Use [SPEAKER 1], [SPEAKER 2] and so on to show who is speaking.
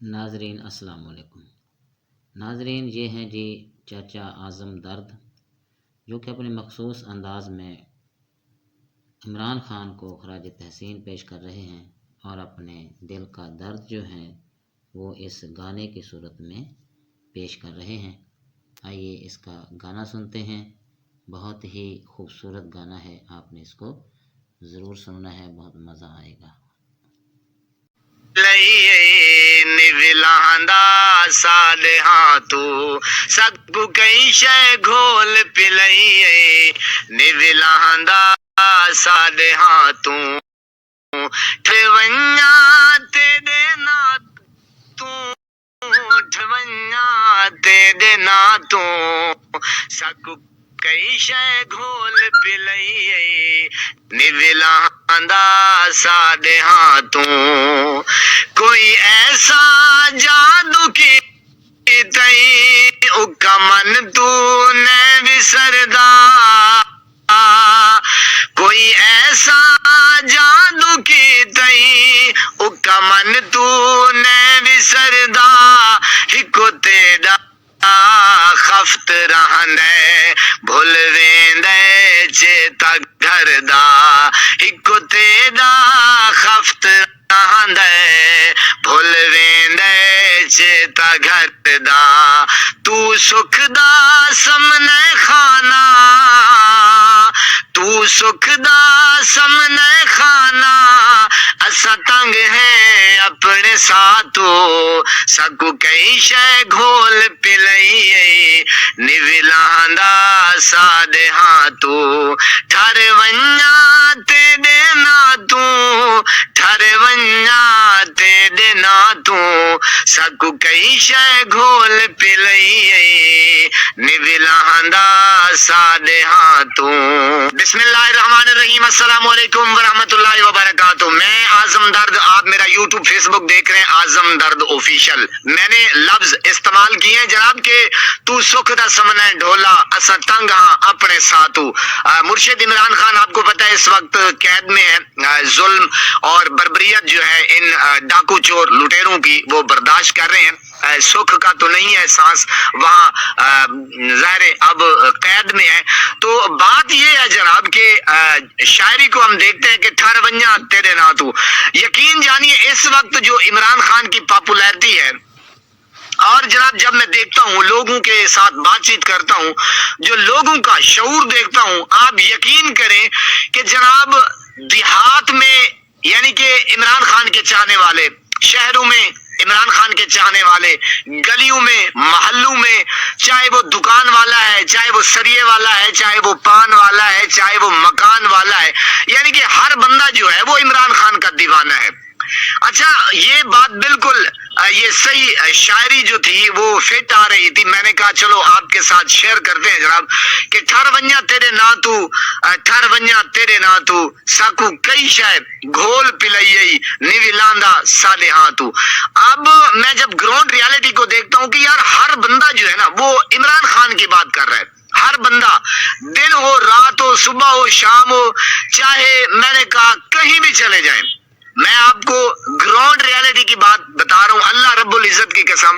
[SPEAKER 1] ناظرین السلام علیکم۔ ناظرین یہ ہیں جی چاچا اعظم درد، جو کہ اپنے مخصوص انداز میں عمران خان کو خراج تحسین پیش کر رہے ہیں اور اپنے دل کا درد جو ہے وہ اس گانے کی صورت میں پیش کر رہے ہیں۔ آئیے اس کا گانا سنتے ہیں، بہت ہی خوبصورت گانا ہے، آپ نے اس کو ضرور سننا ہے، بہت مزہ آئے گا۔
[SPEAKER 2] سادے ہاں تو سکو کئی شے گھول پلئی نویلاندا سادے ہاں تو ٹھونیا تیرے نا تو ٹھونیا تیرے نا تو سکو کئی شے گھول پلئی نویلاندا سادے ہاں تو کوئی ایسا جادو کی تئی اکا من تو نے وسردا، کوئی ایسا جادو کی تئی اکا من تو نے وسردا، ہکو تیرا خفت رہندے بھول ویندے چیتا گھر دا، ہکو تیرا خفت رہندے بھول ویندے چیتا گھر دا، تو سکھ دا سمنے خانہ، تو سکھ دا سمنے خانہ، اسا تنگ ہیں اپنے ساتھو سکو کئی شے گھول پلئی نویلاندا سادے ہاں تو ٹھر ونیا تیرے نا تو ٹھر ونیا تیرے نا تو سکو کئی شے گھول پلئی نویلاندا سادے ہاں تو۔ بسم اللہ الرحمن الرحیم، السلام علیکم ورحمۃ اللہ وبرکاتہ۔ میں اعظم درد، آپ میرا یوٹیوب فیس بک دیکھ رہے ہیں اعظم درد آفیشل۔ میں نے لفظ استعمال کیے ہیں جناب کہ تو سکھ دا سمنے ڈھولا اسا تنگ ہاں اپنے ساتھو۔ مرشد عمران خان آپ کو پتہ ہے اس وقت قید میں ہے، ظلم اور بربریت جو ہے ان ڈاکو چور لٹیروں کی وہ برداشت کر رہے ہیں، سکھ کا تو نہیں ہے احساس وہاں، ظاہر اب قید میں ہے۔ تو بات یہ ہے جناب کہ شاعری کو ہم دیکھتے ہیں کہ ٹھر ونیا تیرے نا تو، یقین جانیے اس وقت جو عمران خان کی پاپولیرٹی ہے، اور جناب جب میں دیکھتا ہوں لوگوں کے ساتھ بات چیت کرتا ہوں، جو لوگوں کا شعور دیکھتا ہوں، آپ یقین کریں کہ جناب دیہات میں یعنی کہ عمران خان کے چاہنے والے، شہروں میں عمران خان کے چاہنے والے، گلیوں میں محلوں میں، چاہے وہ دکان والا ہے، چاہے وہ سریے والا ہے، چاہے وہ پان والا ہے، چاہے وہ مکان والا ہے، یعنی کہ ہر بندہ جو ہے وہ عمران خان کا دیوانہ ہے۔ اچھا یہ بات بالکل یہ صحیح شاعری جو تھی وہ فٹ آ رہی تھی، میں نے کہا چلو آپ کے ساتھ شیئر کرتے ہیں جناب کہ ٹھر ونیا تیرے نا تو ٹھر ونیا تیرے نا تو ساکو کئی شے گھول پلئی نویلاندا سادے ہاں تو۔ اب میں جب گراؤنڈ ریالٹی کو دیکھتا ہوں کہ یار ہر بندہ جو ہے نا وہ عمران خان کی بات کر رہا ہے، ہر بندہ، دن ہو رات ہو صبح ہو شام ہو، چاہے میں نے کہا کہیں بھی چلے جائیں، میں آپ کو گراؤنڈ ریالٹی کی بات بتا رہا ہوں، اللہ رب العزت کی قسم۔